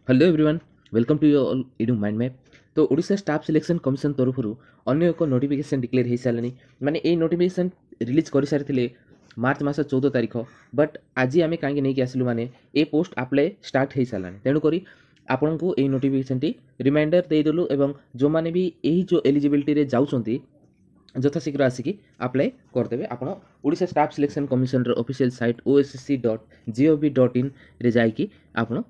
Hello everyone welcome to your edu mind map. तो Odisha staff selection commission तरफ अन्य एक नोटिफिकेशन डिक्लेयर हो सारे माने ये नोटिफिकेशन रिलीज कर सारी मार्च मास 14 तारीख। बट आज आम कहीं नहीं आसलु माने ये पोस्ट अप्लाई स्टार्ट हो सारा तेणुक आपन को ये नोटिफिकेशन टी रिमाइंडर देदेलु एवं जो मैंने भी यही जो एलिजिबिलिटी जाऊँच यथाशीघ्र आसिकी अप्लाई करदे। आप Odisha staff selection commission official site ossc.gov.in रे जाइकी आप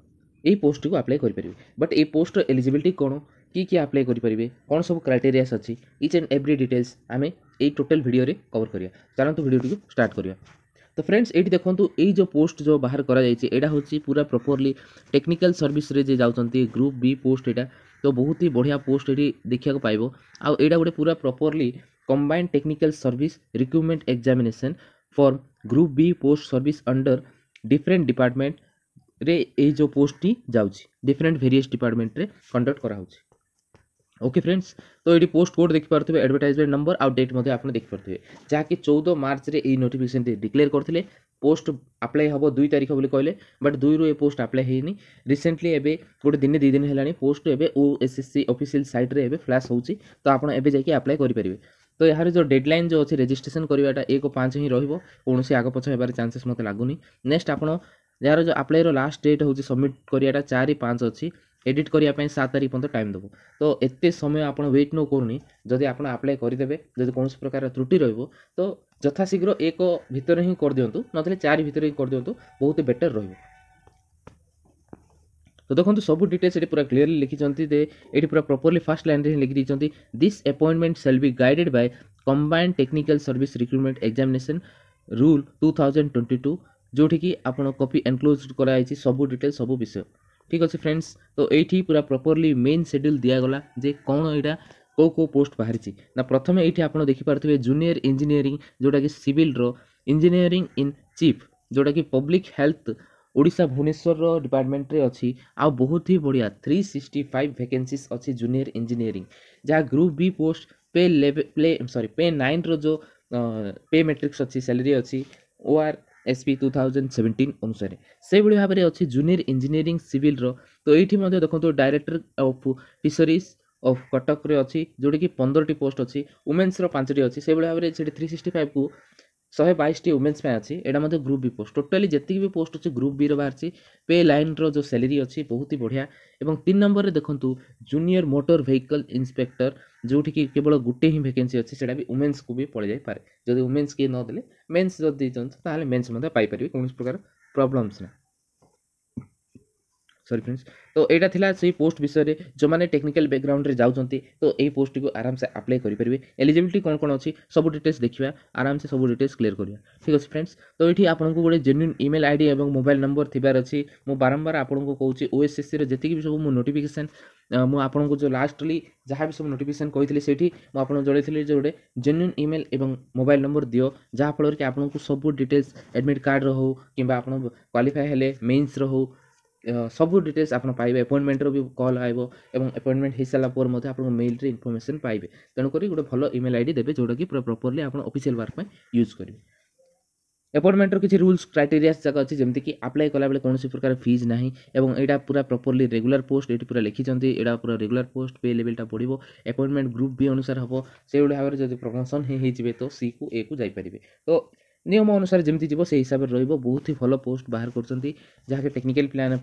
यही पोस्ट को अप्लाई करेंगे। बट ये पोस्ट एलिजिबिलिटी कौन किए अप्लाई करेंगे कौन सब क्राइटेरियास अच्छी इच एंड एवरी डिटेल्स आम ये टोटल वीडियो रे कवर करिया। चलतु वीडियो को स्टार्ट करिया। तो फ्रेंड्स ये देखो यही जो पोस्ट जो बाहर करा यहाँ हूँ पूरा प्रॉपर्ली टेक्निकल सर्विस रे जे जाउछंती ग्रुप बी पोस्ट यहाँ तो बहुत ही बढ़िया पोस्ट ये देखा पाइबो। आउ एटा गोटे पूरा properly combined technical service recruitment examination for group B post service under different department रे ए जो पोस्ट टी जाउची डिफरेंट वेरियस डिपार्टमेंट रे कंडक्ट करा होची। ओके फ्रेंड्स, तो ये पोस्ट कोड देखि पारथबे एडवर्टाइजमेंट नंबर आ डेट मध्ये आपन देखि पारथबे जाकि 14 मार्च रे ए नोटिफिकेशन टी डिक्लेयर करथिले। पोस्ट अप्लाई हबो 2 तारिख बोली कहले बट 2 रु ए पोस्ट अप्लाई हेनी। रिसेंटली एबे गोटे दिन 2 दिन हेलानी पोस्ट एबे ओएसएससी ऑफिशियल साइट रे एबे फ्लैश होची। तो आपन एबे जाकि अप्लाई करि परिबे। तो यार जो डेडलाइन जो अच्छे रजिस्ट्रेशन करवाटा 1/5 ही रहिबो कौन आग पछ हेबार चांसेस मते लागुनी। नेक्स्ट आपन यार जो अप्लाई लास्ट डेट हूँ सबमिट कराटा 4/5 अच्छी एडिट करने 7 तारीख पर्यटन टाइम देव। तो एत समय आप वेट न करूनी जदि आप अप्लाई करदे जब कौन प्रकार त्रुटि तो यथाशीघ्र 1 भितर ही कर दिंतु ना 4 भितर ही कर दिंतु बहुत बेटर रही। तो देखो सब डिटेल्स ये पूरा क्लीयरली लिखिं ये पूरा प्रॉपर्ली फर्स्ट लाइन रे लिखि दी this appointment shall be guided by combined technical service recruitment examination rule 2022 जोठी कि आपन कॉपी एनक्लोज कराई सब डिटेल सब विषय। ठीक अच्छे फ्रेंड्स, तो ये पूरा प्रॉपर्ली मेन शेड्यूल दिगला जे कौन यहाँ कौ पोस्ट बाहरी ना। प्रथम ये आप देखिपे जूनियर इंजीनियरिंग जोटा कि सिविल रो इंजीनियरिंग इन चीफ जोटा कि public health Odisha Bhubaneswar department रे अच्छी आ बहुत ही बढ़िया 365 वैकेंसीज अच्छी जूनियर इंजीनियरिंग जहाँ group B post pay level पे 9 रो जो पे मैट्रिक्स अच्छी सैलरी अच्छी ORSP 2017 अनुसार से भाव में अच्छी जूनियर इंजीनियरिंग सिविल रो। तो ये देखो director of fisheries of Cuttack रे अच्छी जोटा कि 15 पोस्ट अच्छी वुमेन्स रो 5 अच्छी से भाव में 365 को 122 वुमेन्स अच्छी यहाँ ग्रुप बी पोस्ट टोटाली जी भी पोस्ट अच्छी ग्रुप बी बाहर पे लाइन रो जो सैलरी अच्छी बहुत ही बढ़िया। और 3 नंबर में देखो जूनियर मोटर व्हीकल इंस्पेक्टर जोटि कि केवल गोटे ही वैकेंसी अच्छी से भी वुमेन्स को भी पड़ जाए जब वुमेन्स किए नदेले मेन्स जब देते मेन्स पाइपर कौन प्रकार प्रॉब्लम्स ना। सॉरी फ्रेंड्स, तो यहाँ थिला से पोस्ट विषय में जो मैंने टेक्निकल बैकग्राउंड रे जाउछंती तो यही पोस्ट को आराम से अप्लाई करेंगे। एलिजिबिलिटी कौन कौन अच्छी सब डिटेल्स देखा आराम से सब डिटेल्स क्लियर करिया। ठीक अच्छे फ्रेंड्स, तो ये आपको गोटे जेन्युइन ईमेल आईडी और मोबाइल नंबर थिबार अच्छी मु बारंबार आपको कहूँ ओएसएससी रे जति भी सब मु नोटिफिकेशन मु आपको जो लास्टली जहाँ भी सब नोटिफिकेशन कही से मुझे जनई जो गोटे जेन्युइन ईमेल और मोबाइल नंबर दियो जहाँफल कि आपको सब डिटेल्स एडमिट कार्ड रो कि क्वालिफाई हेले मेन्स रो सब डिटेल्स आप पाइबे। अपॉइंटमेंट भी कॉल आइब और अपॉइंटमेंट हो सारा पर आप मेल रे इनफॉरमेशन पाइबे। तेणुक गोटे भल ईमेल आईडी देवे जोटा कि पूरा प्रॉपर्ली आप ऑफिशियल वर्क में यूज करेंगे। अपॉइंटमेंट किसी रूल्स क्राइटेरिया जगह अच्छी जमीन कि अप्लाई कला बेले कौन प्रकार फीज ना और यहाँ पूरा प्रॉपर्ली रेगुलर पोस्ट ये पूरा लिखिं यहाँ पूरा रेगुलर पोस्ट पे लेवलटा बढ़ो अपॉइंटमेंट ग्रुप बी अनुसार हम से भाव में जब प्रमोशन हो तो सी को ए को जापर। तो नियम अनुसार जमी जीव से हिसाब से रही बहुत ही भल पोस्ट बाहर कर जहाँकि टेक्निकल प्लान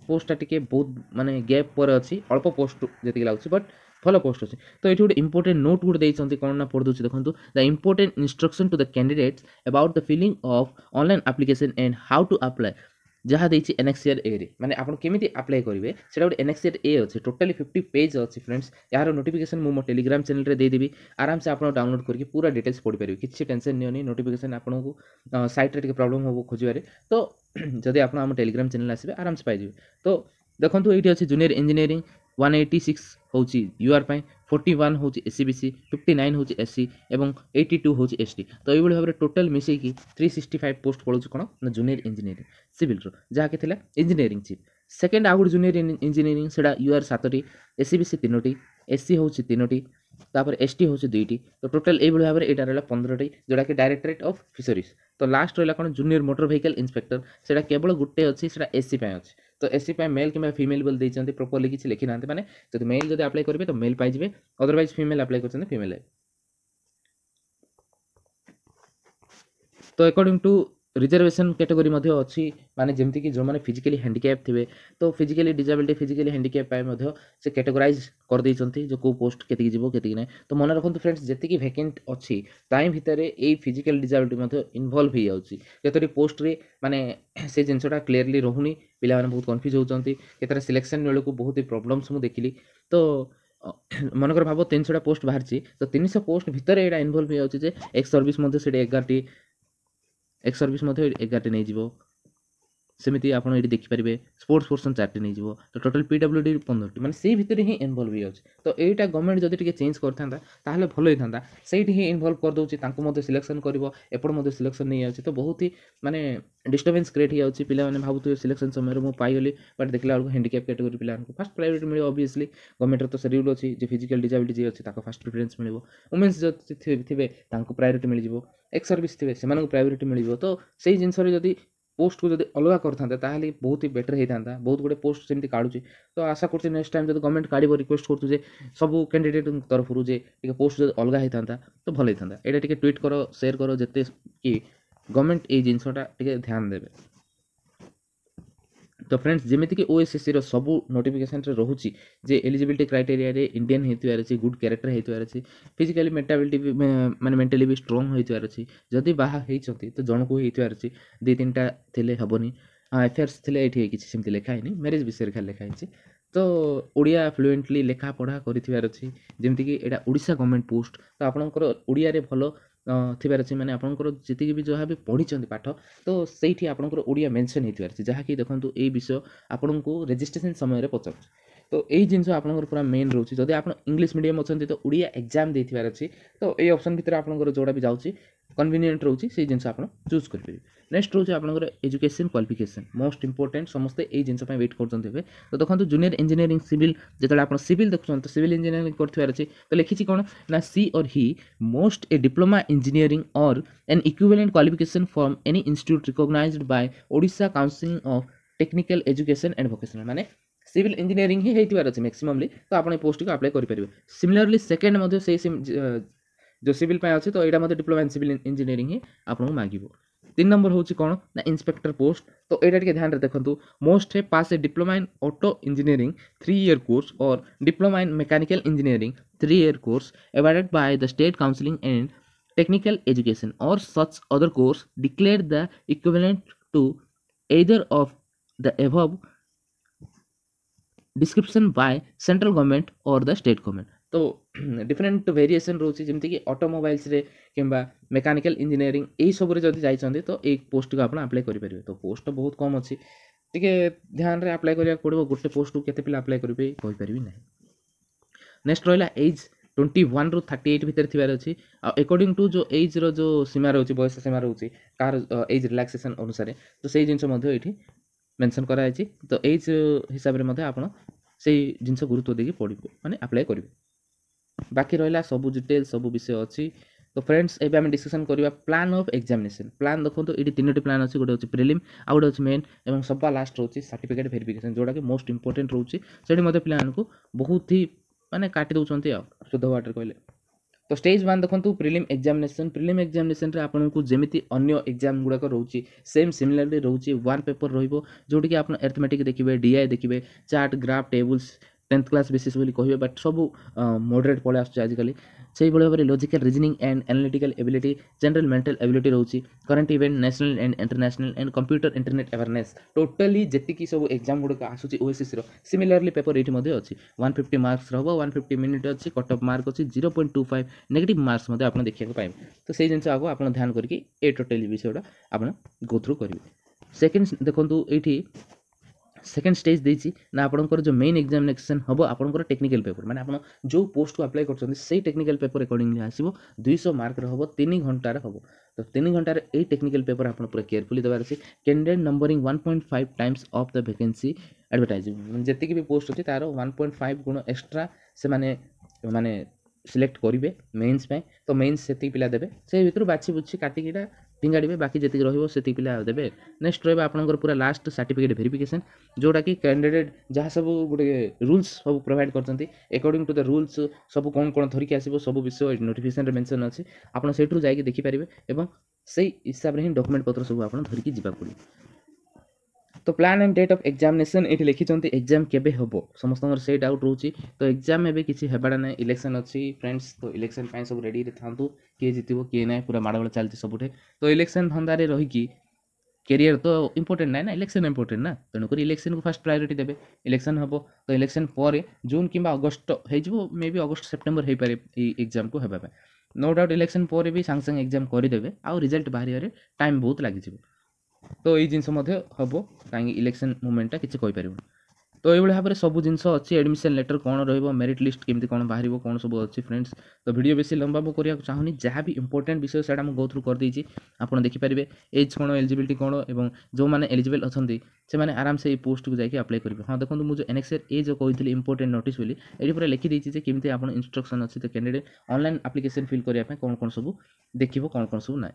पोस्टा टी बहुत माने गैप पर अच्छी अल्प पोस्ट जी लगुच बट भल पोस्ट अच्छे। तो ये गोटे इंपोर्टेंट नोट गोटे देते कौन ना पढ़ दूसरी देखो the important instruction to the candidates about the filling of online application and how to apply जहाँ देखिए एनएक्सीआर ए रे माने आपन केमिति अप्लाई करेंगे से गोटे एनएक्सीआर ए अच्छे टोटाली 50 पेज अच्छी फ्रेंड्स। यार नोटिफिकेशन मो टेलीग्राम चैनल रे देदेवी आराम से आप डाउनलोड करके पूरा डिटेल्स पढ़ी पारे किसी टेंशन नहीं नोटिफिकेशन आपको साइट रे प्रॉब्लम हो खोजबारे तो जदि आप टेलीग्राम चैनल आसबे आराम से पाइबे। तो देखो ये अच्छे जूनियर इंजीनियरिंग 186 हूँ यूआर 41 हूँ एससीबीसी 59 हूँ एससी और 82 हूँ एसटी। तो ये भाव में टोटाल मिसेकी 365 पोस्ट पड़ू कौन ना जूनियर इंजीनियरिंग सिविल रो जहाँकि थी इंजीनियरिंग चीफ। सेकेंड आउ गोटे जूनियर इंजीनियरिंग से यूआर 7टी एससीबीसी 3टी एससी हूँ 3टी तापर एसटी हूँ 2टी। तो टोटाल ये भाव में यहाँ रहा 15टी जोटा कि डायरेक्टरेट ऑफ फिशरीज। तो लास्ट रहा कौन जूनियर मोटर व्हीकल इंस्पेक्टर से केवल गोटे अच्छी से एससी अच्छी। तो एससी मेल कि फीमेल बोल देते प्रॉपर्ली किसी लिखी ना माने जब मेल जब अप्लाई करेंगे तो मेल पाइबे अदरवाइज फीमेल अप्लाई कर फीमेल। तो अकॉर्डिंग टू रिजर्वेशन कैटेगरी अच्छी माने जमती कि जो मैंने फिजिकली हैंडिकैप थे तो फिजिकली डिजेबिलिटी फिजिकली हैंडिकैप से कैटेगराइज कर देइछंती जो को पोस्ट केतिकी जीवो केतिकी नै। तो मन रखु फ्रेंड्स जेतिकी वैकेंट अच्छी टाइम भितर ए फिजिकल डिजेबिलिटी इनवॉल्व हो जाउची केतरी पोस्ट रे माने से जिनसटा क्लियरली रहुनी पिला माने बहुत कंफ्यूज होउचंती केतरा सिलेक्शन बेलू बहुत ही प्रॉब्लम्स मु देखिली। तो मनकर भाव 300 पोस्ट बाहर तो 300 पोस्ट भितर एटा इनवॉल्व हो जाउची जे एक्स सर्विस मध्ये सेटे 11टी एक्स सर्विस 11टी नहीं जीवो सेमती आप देखिपारे स्पोर्ट्स पर्सन 4टी नहीं जीवो तो टोटल पीडब्ल्यूडी 15टी माने से भितर ही इनवॉल्व हो जाउची। तो एटा गवर्नमेंट जदि टिके चेंज करथांता ताहले भलो होइथांता सेठी ही इनवॉल्व कर दोची तांको मध्ये सिलेक्शन करबो एपड मध्ये सिलेक्शन नहीं जाउची तो बहुत ही माने डिस्टर्बेंस क्रिएट हो जाउची पिला माने भाबुथु सिलेक्शन समय मु पाइगली बट देखला बेलको हैंडिकैप कैटेगरी पिला फर्स्ट प्रायोरिटी मिले ऑब्वियसली गवर्नमेंट रो तो शेड्यूल अछि जे फिजिकल डिजेबिलिटी जे अछि ताको फर्स्ट प्रेफरेंस मिलिबो वुमेन्स जो थिबे तांको प्रायोरिटी मिल जिवो एक्स सर्विस थिबे सेमानको प्रायोरिटी मिलिबो। तो सेही जिंस रे जदि पोस्ट को जब अलग करते ताहले बहुत ही बेटर होता बहुत गुटे पोस्ट सेमती काढ़ुची। तो आशा करते नेक्स्ट टाइम जब गवर्नमेंट काढ़ रिक्वेस्ट करूँ सब कैंडिडेट तरफ पोस्ट जब अलग होता तो भल होता यहाँ टे ट्वीट कर शेयर कर जिते कि गवर्नमेंट ये जिनसटा ध्यान देवे। तो फ्रेंड्स जमीक कि ओएसएससी रो सबू नोटिफिकेशन रोचे जे एलिजिबिलिटी क्राइटेरिया रे इंडियन होइतवार अछि गुड कैरेक्टर होइतवार अछि फिजिकली मेंटालिटी माने मेंटली भी स्ट्रांग होइतवार अछि जदि बाहा हेइछंती तो जण को होइतवार अछि दे तीनटा थिले हबनी अफेयर्स थिले एठी किछि सेमति लेखा हैनी मैरिज विषय खाली लेखा हैछि। तो ओडिया फ्लुएंटली लेखा पढ़ा करिथिवार अछि जेमति कि एटा ओडिशा गवर्नमेंट पोस्ट तो आपनकर ओडिया रे भलो थिबार अछि माने आपनकर जति भी जहा भी पढिचंती पाठ तो सेठी आपनकर ओडिया मेंशन हेतिवार अछि जहा कि देखंतु ए विषय आपनको रजिस्ट्रेशन समय रे पचार तो यही जिनस आपनकर पूरा मेन रोची जदि आप इंग्लिश मीडियम अछंती तो ओडिया एग्जाम देथिबार अछि तो ए ऑप्शन भितर आपनकर जोडा भी जाउची कन्वीनियंट रोची से जिनस आपन चूज कर परिबे। नेक्स्ट रोची आपनकर एजुकेशन क्वालिफिकेशन मोस्ट इंपोर्टेंट समस्ते ए जिनस पय वेट करचंती हेबे। तो देखंतु जूनियर इंजीनियरिंग सिविल जेतले आपन सिविल देखछन तो सिविल इंजीनियरिंग करथिबार अछि तो लिखिछि कोन ना सी और ही मोस्ट ए डिप्लोमा इंजीनियरिंग और an equivalent qualification from any institute recognised by Odisha council of technical education and vocational माने सिविल इंजीनियरिंग ही हेतिबार अछि मैक्सिममली तो आपण पोस्ट को अप्लाई करि परिबे। सिमिलरली सेकंड मध्ये से जो सिविल पे अच्छे तो यहाँ मतलब डिप्लोमा इन सिविल इंजीनियरिंग ही आपको मांगो। 3 नंबर हूँ कौन ना इंस्पेक्टर पोस्ट तो यहाँ टे ध्यान देखो मोस्ट है pass a diploma in auto engineering 3 year course और diploma in mechanical engineering 3 year course awarded by the state counselling and technical education और such other course declare the equivalent to either of the above description by central government और the state government. तो different variation रोचे जमती कि automobiles रे किंबा mechanical engineering यही सब जब जाइए तो एक पोस्ट को आप अप्लाई करेंगे। तो पोस्ट तो बहुत कम अच्छी टे ध्यान रे अप्लाई करा पड़ो गोटे पोस्ट को केते पिला अप्लाई करेंगे कहीपरि ना। नेक्स्ट रहा एज 21 ରୁ 38 भितर थिबार अछि अकॉर्डिंग टू जो एज रो जो सीमा रहउछि बयस सीमा रहउछि कार एज रिलैक्सेशन अनुसार तो सेही जिंस मध्ये एठी मेंशन करा अछि। तो एज हिसाब रे मध्ये आपण सेही जिंस गुरुत्व देकी पढिबे माने अप्लाई करिवे। बाकी रहला सब डिटेल सब विषय अछि। तो फ्रेंड्स एबे हम डिस्कशन करिवा प्लान ऑफ एग्जामिनेशन। प्लान देखो तो एठी तीनोटी प्लान अछि गोटे अछि प्रीलिम आ गोटे अछि मेन एवं सबा लास्ट रहउछि सर्टिफिकेट वेरिफिकेशन जोडा कि मोस्ट इंपोर्टेंट रहउछि सेठी मध्ये प्लान को बहुत ही माने काटी दउचंती आ शुद्ध वाटर कहले। तो स्टेज 1 देखो प्रीलिम एग्जामिनेशन रे आपन को जेमिति अन्य एग्जाम गुडा को रहउछि सेम सिमिलरली रहउछि वन पेपर रहिबो जोटी कि आपन अरिथमेटिक देखिबे डीआई देखिबे chart graph tables 10th class basis बोली कहिबे बट सब मॉडरेट पळे आछै आजिकली सेही भले भाबरे logical reasoning and analytical ability general mental ability रहउछि current event national and international and computer internet awareness totally जेति कि सब एग्जाम गुडा आछुछि ओएसएससी रो सिमिलरली पेपर एठी मध्ये अछि 150 मार्क्स रहबो 150 मिनिट अछि कट ऑफ मार्क अछि 0.25 नेगेटिव मार्क्स मध्ये आपण देखिया को पाइबे। तो सेही जिंस आगो आपण ध्यान करके ए टोटली विषयडा आपण गो थ्रू करिवे। सेकंड देखंतु एठी सेकंड स्टेज देछि ना आपनकर जो मेन एग्जामिनेशन हबो आपनकर टेक्निकल पेपर माने आपण जो पोस्ट को अप्लाई करछन सेही टेक्निकल पेपर अकॉर्डिंगली आसीबो 200 मार्क रे हबो 3 घंटा रे हबो। तो 3 घंटा रे ए टेक्निकल पेपर आपण पूरा केयरफुली दबार अछि candidate numbering 1.5 times of the vacancy advertising जेति कि भी पोस्ट अछि तारो 1.5 गुण एक्स्ट्रा से माने सिलेक्ट करिवे मेंस पे। तो मेंस सेति पिला देबे से भितर बाछि बुछि काटिकिटा ଫିଙ୍ଗାଡ଼ିବେ, ବାକି ଯେତିକି ରହିବ ସେତିକି ପିଲା ଦେବେ। ନେକ୍ସଟ ରହିବ ଆପଣଙ୍କର ପୁରା ଲାଷ୍ଟ ସାର୍ଟିଫିକେଟ୍ ଭେରିଫିକେସନ୍, ଯେଉଁଟାକି କ୍ୟାଣ୍ଡିଡେଟ୍ ଯାହା ସବୁ ଗୋଟେ ରୁଲ୍ସ ସବୁ ପ୍ରୋଭାଇଡ଼ କରିଛନ୍ତି ଏକର୍ଡ଼ିଂ ଟୁ ଦ ରୁଲ୍ସ ସବୁ କ'ଣ ଧରିକି ଆସିବ ସବୁ ବିଷୟ ନୋଟିଫିକେସନ୍ରେ ମେନସନ୍ ଅଛି। ଆପଣ ସେଇଠୁ ଯାଇକି ଦେଖିପାରିବେ ଏବଂ ସେଇ ହିସାବରେ ହିଁ ଡକ୍ୟୁମେଣ୍ଟ ପତ୍ର ସବୁ ଆପଣ ଧରିକି ଯିବାକୁ ପଡ଼ିବ। तो plan and date of examination ये लिखिं एग्जाम केबे हम समस्त से डाउट रोचे। तो एग्जाम एवं किसी हेबाड़ा ना इलेक्शन अच्छी फ्रेंड्स, तो इलेक्शन सब रेडी था किए जीतब किए ना पूरा माड़गोल चलती सबुठे। तो इलेक्शन धंदारे रहीकि कैरियर तो इंपोर्टेंट ना इलेक्शन इंपोर्टेंट ना, तेणुक इलेक्शन को फास्ट प्रायोरिटी देवे। इलेक्शन हम तो इलेक्शन पर जून कि अगस्ट हो मे बी अगस्ट सेप्टेम्बर हो पारे एग्जाम को होगा। नो डाउट इलेक्शन पर भी सांगे सांगे एग्जाम करदे आउ रिजल्ट बाहर टाइम बहुत लगे। तो ये जिनस हम कहीं इलेक्शन मुवमेंटा किसी कहीपर। तो ये भाव में सब जिनस अच्छी एडमिशन लेटर कौन रेरिट लिस्ट केमती कौन बाहर कौन सब अच्छी फ्रेंड्स। तो वीडियो बेसी लंबा मु करने चाहूनी, जहाँ भी इंपोर्टेंट विषय से गो थ्रू कर देती आप देखिपारे एज कौन एलिजिबिलिटी कौन और जो मैंने एलिजिबल अच्छा से मैंने आराम से पोस्ट को जाके अप्लाई करेंगे। हाँ देखो मुझे एनएक्सआर ए जो कही इंपोर्टेंट नोटिस बोली ये पूरा लिखी देती केमी आप इंस्ट्रक्शन अच्छी। तो कैंडिडेट ऑनलाइन एप्लिकेशन फिल करने कौन कौन सब देखो कौन कौन सब ना।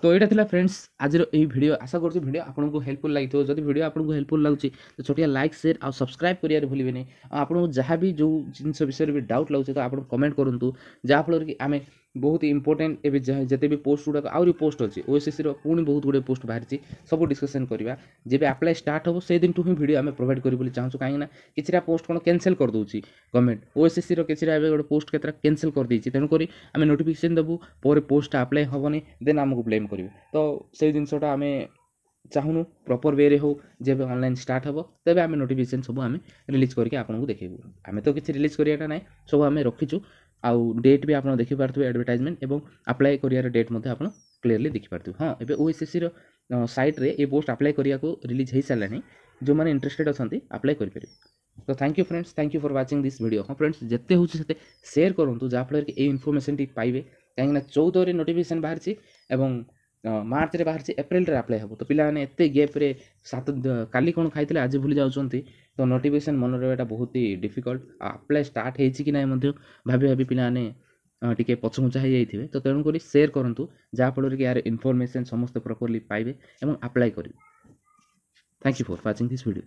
तो यहाँ था फ्रेंड्स आज वीडियो, आशा करूँ वीडियो आपको हेल्पफुल लगी। जब वीडियो आपको हेल्पफुल लगुच तो छोटिया लाइक शेयर और सब्सक्राइब करिए भूलिए नहीं। आपको जहाँ भी जो जिन विषय भी डाउट लगे तो आप कमेंट करूँ, जहाँफल कि आम बहुत इंपोर्टेंट एवं जिते भी पोस्ट गुड़ाक आहरी पोस्ट अच्छी ओएसएससी पुणी बहुत गुड़े पोस्ट बाहरी सब डिस्कसन करवा। जब अप्लाई स्टार्ट हम से दिन ही वीडियो आम प्रोवाइड करें चाहूँ, कहीं किसी पोस्ट कौन कैंसल कर दूसरी गवर्नमेंट ओएसएससी किसी गोटे पोस्ट के कैंसल कर देती, तेणुक आम नोटिफिकेशन देवु पर पोस्ट अप्लाई हेनी देन आमको ब्लेम करेंगे। तो से जिनसा आम चाहूँ प्रॉपर वे हो जब ऑनलाइन स्टार्ट हम तेज आम नोटिफिकेशन सब आम रिलीज करके आपको देखेबू। आम तो किसी रिलीज कराटा ना सब आम रखीचु आउ डेट भी आप देखिपे एडवर्टाइजमेंट और अप्लाई कर डेट आप क्लीयरली देखिपे। हाँ एवं ओएसएससी साइट्रे ये पोस्ट अप्लाई करने को रिलीज हो सारे जो मैंने इंटरेस्टेड अच्छा अप्लाई करेंगे। तो thank you friends, thank you for watching this video. हाँ फ्रेंड्स जिते हो शेयर करूँ जहाँफल कि इनफर्मेशन पाइबे, कहीं 14 नोटिफिकेशन बाहरी और मार्च रे बाहर एप्रिल रे अप्लाई हम। तो पिलाने एत गैप्रे 7 काली कौन खाई आज भूली जाऊँच। तो नोटिफिकेशन मन रहा बहुत ही डिफिकल्ट, अप्लाई स्टार्ट होती ना भाभी भाभी पिलाने टी पछघुंचा हो जाइए। तो तेणुक शेयर करूँ जहाँफल कि यार इनफर्मेशन समस्त प्रॉपर्ली पाइबे और अप्लाई करेंगे। Thank you for watching this video.